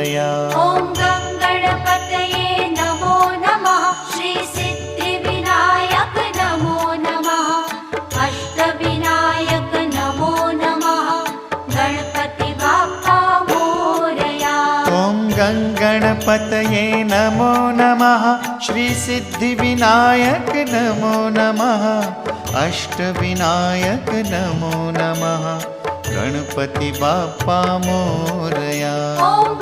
मोरया। ॐ गणपतये नमो नमः। श्री सिद्धिविनायक नमो नमः। अष्टविनायक नमो नमः। गणपति बाप्पा मोरया। ॐ गणपतये नमो नमः। श्री सिद्धिविनायक नमो नमः। अष्टविनायक नमो नमः। गणपति बाप्पा मोरया। ॐ